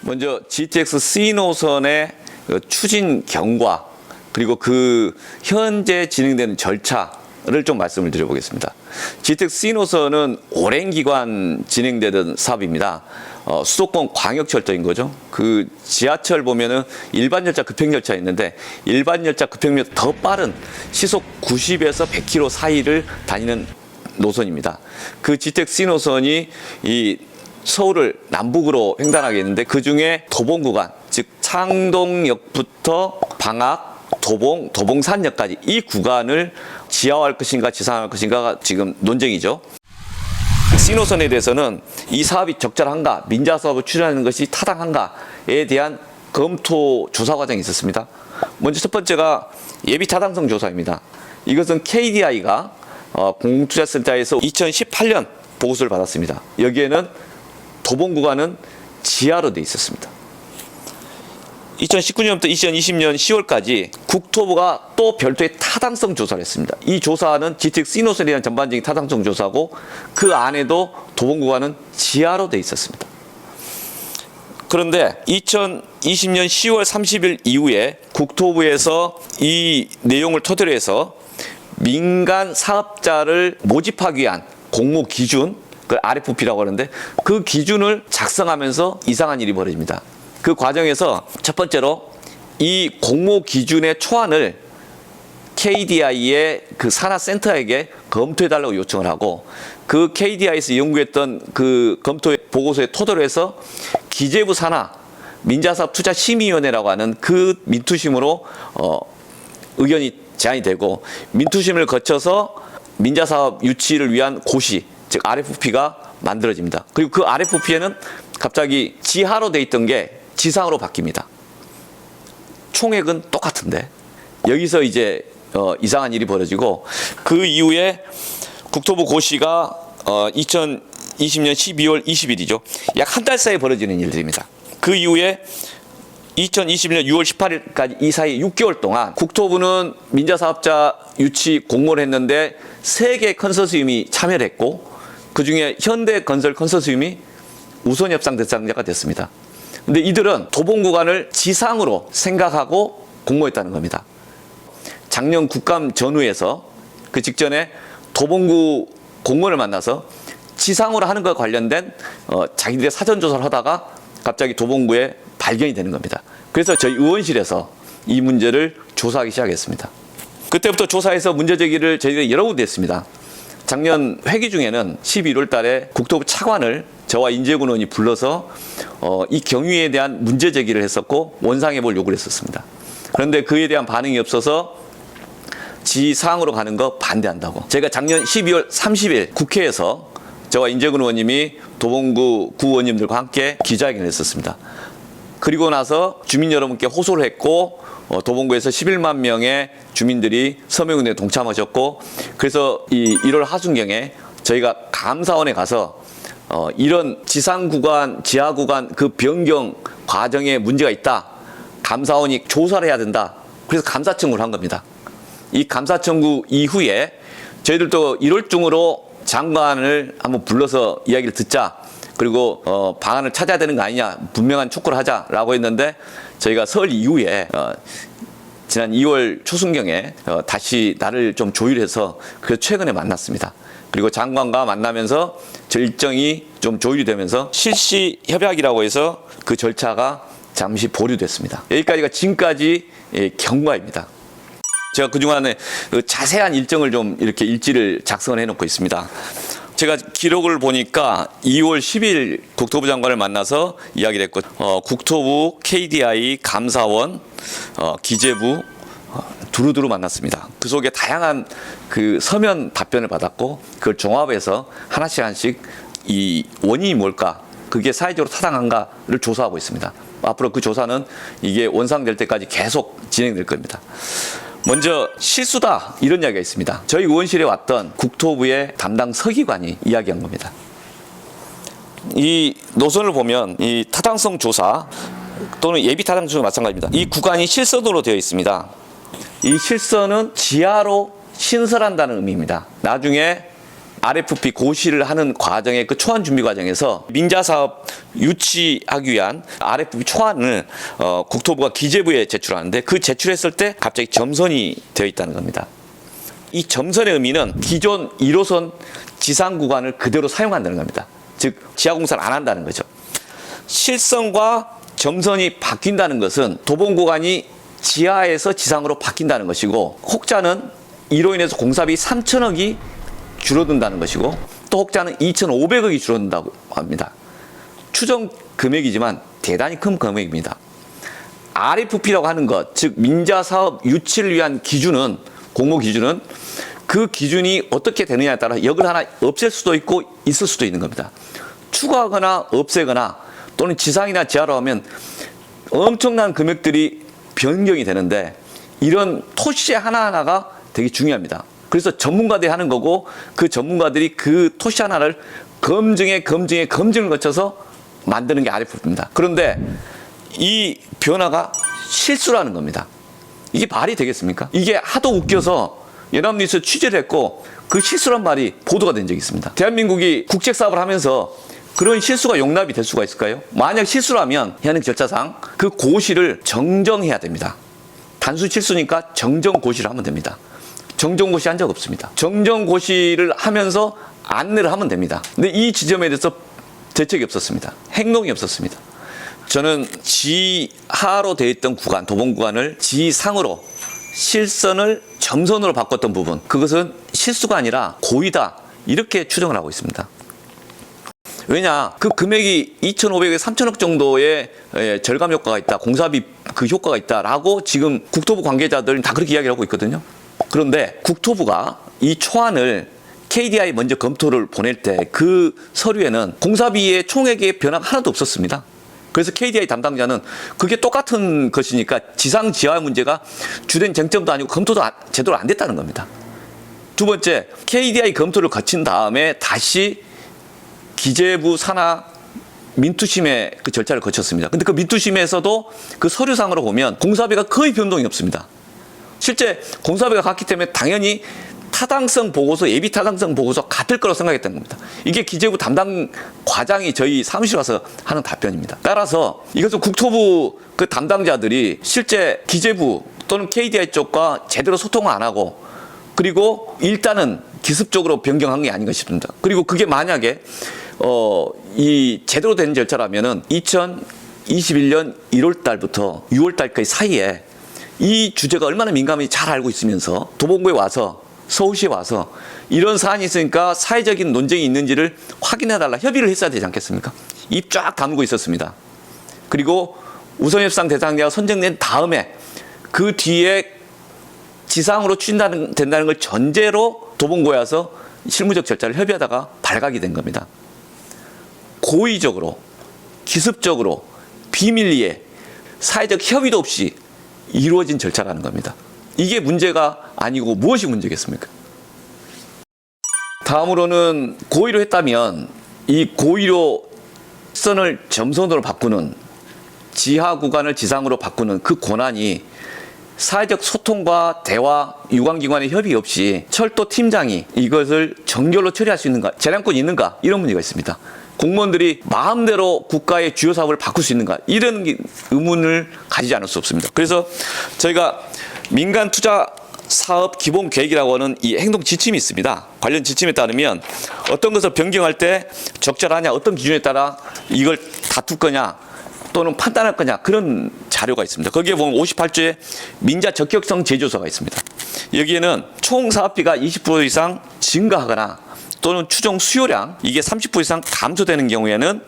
먼저 GTX-C 노선의 추진 경과 그리고 그 현재 진행되는 절차를 좀 말씀을 드려보겠습니다. GTX-C 노선은 오랜 기간 진행되던 사업입니다. 수도권 광역철도인 거죠. 그 지하철 보면은 일반 열차 급행 열차 있는데 일반 열차 급행률 더 빠른 시속 90에서 100km 사이를 다니는 노선입니다. 그 GTX-C 노선이 이 서울을 남북으로 횡단하게 했는데 그 중에 도봉 구간, 즉 창동역부터 방학, 도봉, 도봉산역까지 이 구간을 지하화할 것인가 지상화할 것인가가 지금 논쟁이죠. C 노선에 대해서는 이 사업이 적절한가, 민자 사업을 추진하는 것이 타당한가에 대한 검토 조사 과정이 있었습니다. 먼저 첫 번째가 예비 타당성 조사입니다. 이것은 KDI가 공투자센터에서 2018년 보고서를 받았습니다. 여기에는 도봉 구간은 지하로 되어 있었습니다. 2019년부터 2020년 10월까지 국토부가 또 별도의 타당성 조사를 했습니다. 이 조사는 GTX-C 노선에 대한 전반적인 타당성 조사고 그 안에도 도봉 구간은 지하로 되어 있었습니다. 그런데 2020년 10월 30일 이후에 국토부에서 이 내용을 토대로 해서 민간 사업자를 모집하기 위한 공모 기준, 그 RFP라고 하는데 그 기준을 작성하면서 이상한 일이 벌어집니다. 그 과정에서 첫 번째로 이 공모 기준의 초안을 KDI의 그 산하센터에게 검토해달라고 요청을 하고 그 KDI에서 연구했던 그 검토 보고서에 토대로 해서 기재부 산하 민자사업투자심의위원회라고 하는 그 민투심으로 의견이 제안이 되고 민투심을 거쳐서 민자사업 유치를 위한 고시, 즉 RFP가 만들어집니다. 그리고 그 RFP에는 갑자기 지하로 돼 있던 게 지상으로 바뀝니다. 총액은 똑같은데 여기서 이제 이상한 일이 벌어지고 그 이후에 국토부 고시가 2020년 12월 20일이죠. 약 한 달 사이에 벌어지는 일들입니다. 그 이후에 2021년 6월 18일까지 이 사이 6개월 동안 국토부는 민자사업자 유치 공모를 했는데 3개 컨소시엄이 참여를 했고 그중에 현대건설 컨소시엄이 우선 협상 대상자가 됐습니다. 근데 이들은 도봉 구간을 지상으로 생각하고 공모했다는 겁니다. 작년 국감 전후에서 그 직전에 도봉구 공무원을 만나서 지상으로 하는 것과 관련된 자기들의 사전조사를 하다가 갑자기 도봉구에 발견이 되는 겁니다. 그래서 저희 의원실에서 이 문제를 조사하기 시작했습니다. 그때부터 조사해서 문제 제기를 저희가 여러 군데 했습니다. 작년 회기 중에는 11월 달에 국토부 차관을 저와 인재군 의원이 불러서 이 경위에 대한 문제 제기를 했었고 원상해볼 요구를 했었습니다. 그런데 그에 대한 반응이 없어서 지상으로 가는 거 반대한다고. 제가 작년 12월 30일 국회에서 저와 인재군 의원님이 도봉구 구의원님들과 함께 기자회견을 했었습니다. 그리고 나서 주민 여러분께 호소를 했고 도봉구에서 11만 명의 주민들이 서명운동에 동참하셨고 그래서 이 1월 하순경에 저희가 감사원에 가서 이런 지상 구간, 지하 구간 그 변경 과정에 문제가 있다. 감사원이 조사를 해야 된다. 그래서 감사 청구를 한 겁니다. 이 감사 청구 이후에 저희들도 1월 중으로 장관을 한번 불러서 이야기를 듣자. 그리고 방안을 찾아야 되는 거 아니냐. 분명한 촉구를 하자라고 했는데 저희가 설 이후에 지난 2월 초순경에 다시 나를 좀 조율해서 그래서 최근에 만났습니다. 그리고 장관과 만나면서 일정이 좀 조율이 되면서 실시 협약이라고 해서 그 절차가 잠시 보류됐습니다. 여기까지가 지금까지 경과입니다. 제가 그동안에 자세한 일정을 좀 이렇게 일지를 작성을 해놓고 있습니다. 제가 기록을 보니까 2월 10일 국토부 장관을 만나서 이야기를 했고 국토부, KDI, 감사원, 기재부 두루두루 만났습니다. 그 속에 다양한 그 서면 답변을 받았고 그걸 종합해서 하나씩 이 원인이 뭘까 그게 사회적으로 타당한가를 조사하고 있습니다. 앞으로 그 조사는 이게 원상될 때까지 계속 진행될 겁니다. 먼저 실수다 이런 이야기가 있습니다. 저희 의원실에 왔던 국토부의 담당 서기관이 이야기한 겁니다. 이 노선을 보면 이 타당성 조사 또는 예비 타당성 조사 마찬가지입니다. 이 구간이 실선으로 되어 있습니다. 이 실선은 지하로 신설한다는 의미입니다. 나중에 RFP 고시를 하는 과정의 그 초안 준비 과정에서 민자 사업 유치하기 위한 RFP 초안을 국토부가 기재부에 제출하는데 그 제출했을 때 갑자기 점선이 되어 있다는 겁니다. 이 점선의 의미는 기존 1호선 지상 구간을 그대로 사용한다는 겁니다. 즉 지하 공사를 안 한다는 거죠. 실선과 점선이 바뀐다는 것은 도봉 구간이 지하에서 지상으로 바뀐다는 것이고, 혹자는 이로 인해서 공사비 3천억이 줄어든다는 것이고, 또 혹자는 2,500억이 줄어든다고 합니다. 추정 금액이지만 대단히 큰 금액입니다. RFP라고 하는 것, 즉 민자 사업 유치를 위한 기준은, 공모 기준은 그 기준이 어떻게 되느냐에 따라 역을 하나 없앨 수도 있고 있을 수도 있는 겁니다. 추가하거나 없애거나 또는 지상이나 지하로 하면 엄청난 금액들이 변경이 되는데, 이런 토시 하나하나가 되게 중요합니다. 그래서 전문가들이 하는 거고, 그 전문가들이 그 토시 하나를 검증을 거쳐서 만드는 게 RFP입니다. 그런데 이 변화가 실수라는 겁니다. 이게 말이 되겠습니까? 이게 하도 웃겨서 연합뉴스 취재를 했고, 그 실수란 말이 보도가 된 적이 있습니다. 대한민국이 국책 사업을 하면서 그런 실수가 용납이 될 수가 있을까요? 만약 실수라면 현행 절차상 그 고시를 정정해야 됩니다. 단순 실수니까 정정고시를 하면 됩니다. 정정고시 한 적 없습니다. 정정고시를 하면서 안내를 하면 됩니다. 근데 이 지점에 대해서 대책이 없었습니다. 행동이 없었습니다. 저는 지하로 되어 있던 구간, 도봉 구간을 지상으로, 실선을 점선으로 바꿨던 부분, 그것은 실수가 아니라 고의다, 이렇게 추정을 하고 있습니다. 왜냐, 그 금액이 2,500에서 3,000억 정도의 절감 효과가 있다, 공사비 그 효과가 있다라고 지금 국토부 관계자들은 다 그렇게 이야기를 하고 있거든요. 그런데 국토부가 이 초안을 KDI 먼저 검토를 보낼 때 그 서류에는 공사비의 총액의 변화가 하나도 없었습니다. 그래서 KDI 담당자는 그게 똑같은 것이니까 지상 지하 문제가 주된 쟁점도 아니고 검토도 제대로 안 됐다는 겁니다. 두 번째, KDI 검토를 거친 다음에 다시 기재부 산하 민투심의 그 절차를 거쳤습니다. 근데 그 민투심에서도 그 서류상으로 보면 공사비가 거의 변동이 없습니다. 실제 공사비가 같기 때문에 당연히 타당성 보고서, 예비 타당성 보고서 같을 거라고 생각했던 겁니다. 이게 기재부 담당 과장이 저희 사무실 와서 하는 답변입니다. 따라서 이것은 국토부 그 담당자들이 실제 기재부 또는 KDI 쪽과 제대로 소통을 안 하고, 그리고 일단은 기습적으로 변경한 게 아닌가 싶습니다. 그리고 그게 만약에 이 제대로 된 절차라면은 2021년 1월 달부터 6월 달까지 사이에 이 주제가 얼마나 민감한지 잘 알고 있으면서 도봉구에 와서, 서울시에 와서 이런 사안이 있으니까 사회적인 논쟁이 있는지를 확인해달라, 협의를 했어야 되지 않겠습니까? 입 쫙 다물고 있었습니다. 그리고 우선협상 대상자가 선정된 다음에 그 뒤에 지상으로 추진된다는 걸 전제로 도봉구에 와서 실무적 절차를 협의하다가 발각이 된 겁니다. 고의적으로, 기습적으로, 비밀리에 사회적 협의도 없이 이루어진 절차라는 겁니다. 이게 문제가 아니고 무엇이 문제겠습니까? 다음으로는 고의로 했다면 이 고의로 선을 점선으로 바꾸는, 지하 구간을 지상으로 바꾸는 그 권한이 사회적 소통과 대화, 유관기관의 협의 없이 철도 팀장이 이것을 정결로 처리할 수 있는가, 재량권이 있는가, 이런 문제가 있습니다. 공무원들이 마음대로 국가의 주요 사업을 바꿀 수 있는가, 이런 의문을 가지지 않을 수 없습니다. 그래서 저희가 민간 투자 사업 기본 계획이라고 하는 이 행동 지침이 있습니다. 관련 지침에 따르면 어떤 것을 변경할 때 적절하냐, 어떤 기준에 따라 이걸 다툴 거냐 또는 판단할 거냐, 그런 자료가 있습니다. 거기에 보면 58조에 민자 적격성 제조서가 있습니다. 여기에는 총 사업비가 20% 이상 증가하거나 또는 추정 수요량 이게 30% 이상 감소되는 경우에는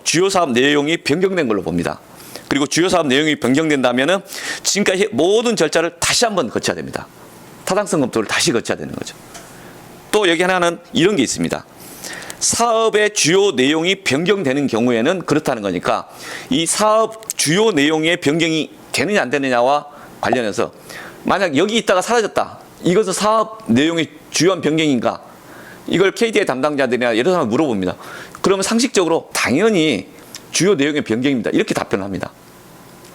주요 사업 내용이 변경된 걸로 봅니다. 그리고 주요 사업 내용이 변경된다면은 지금까지 모든 절차를 다시 한번 거쳐야 됩니다. 타당성 검토를 다시 거쳐야 되는 거죠. 또 여기 하나는 이런 게 있습니다. 사업의 주요 내용이 변경되는 경우에는 그렇다는 거니까 이 사업 주요 내용의 변경이 되느냐 안 되느냐와 관련해서 만약 여기 있다가 사라졌다, 이것은 사업 내용의 주요한 변경인가, 이걸 KDI 담당자들이나 여러 사람을 물어봅니다. 그러면 상식적으로 당연히 주요 내용의 변경입니다, 이렇게 답변을 합니다.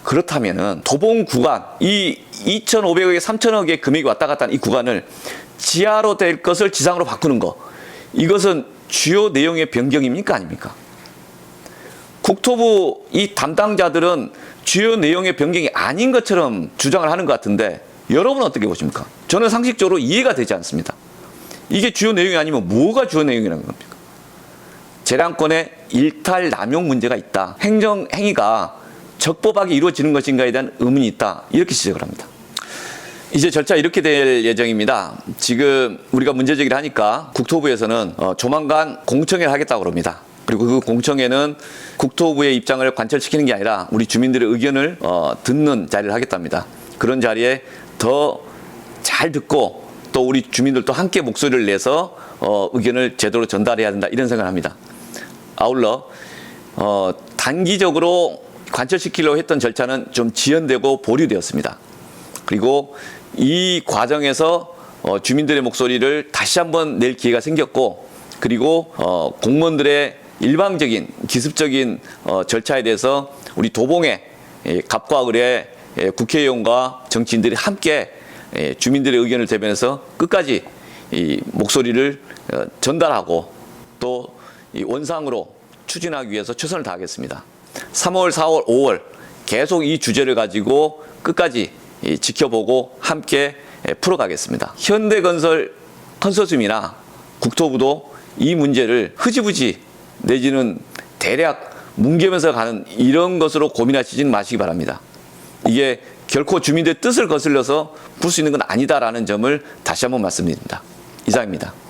그렇다면은 도봉 구간, 이 2,500억에 3,000억의 금액이 왔다 갔다 하는 이 구간을 지하로 될 것을 지상으로 바꾸는 거, 이것은 주요 내용의 변경입니까? 아닙니까? 국토부 이 담당자들은 주요 내용의 변경이 아닌 것처럼 주장을 하는 것 같은데 여러분은 어떻게 보십니까? 저는 상식적으로 이해가 되지 않습니다. 이게 주요 내용이 아니면 뭐가 주요 내용이라는 겁니까? 재량권의 일탈 남용 문제가 있다. 행정 행위가 적법하게 이루어지는 것인가에 대한 의문이 있다. 이렇게 지적을 합니다. 이제 절차 이렇게 될 예정입니다. 지금 우리가 문제 제기를 하니까 국토부에서는 조만간 공청회를 하겠다고 그럽니다. 그리고 그 공청회는 국토부의 입장을 관철시키는 게 아니라 우리 주민들의 의견을 듣는 자리를 하겠답니다. 그런 자리에 더 잘 듣고 또 우리 주민들도 함께 목소리를 내서 의견을 제대로 전달해야 된다 이런 생각을 합니다. 아울러 단기적으로 관철시키려고 했던 절차는 좀 지연되고 보류되었습니다. 그리고 이 과정에서 주민들의 목소리를 다시 한번 낼 기회가 생겼고 그리고 공무원들의 일방적인 기습적인 절차에 대해서 우리 도봉의 갑과 을의 국회의원과 정치인들이 함께 주민들의 의견을 대변해서 끝까지 이 목소리를 전달하고 또 이 원상으로 추진하기 위해서 최선을 다하겠습니다. 3월, 4월, 5월 계속 이 주제를 가지고 끝까지 지켜보고 함께 풀어가겠습니다. 현대건설 컨소시엄이나 국토부도 이 문제를 흐지부지 내지는 대략 뭉개면서 가는 이런 것으로 고민하시지는 마시기 바랍니다. 이게 결코 주민들의 뜻을 거슬려서 풀 수 있는 건 아니다라는 점을 다시 한번 말씀드립니다. 이상입니다.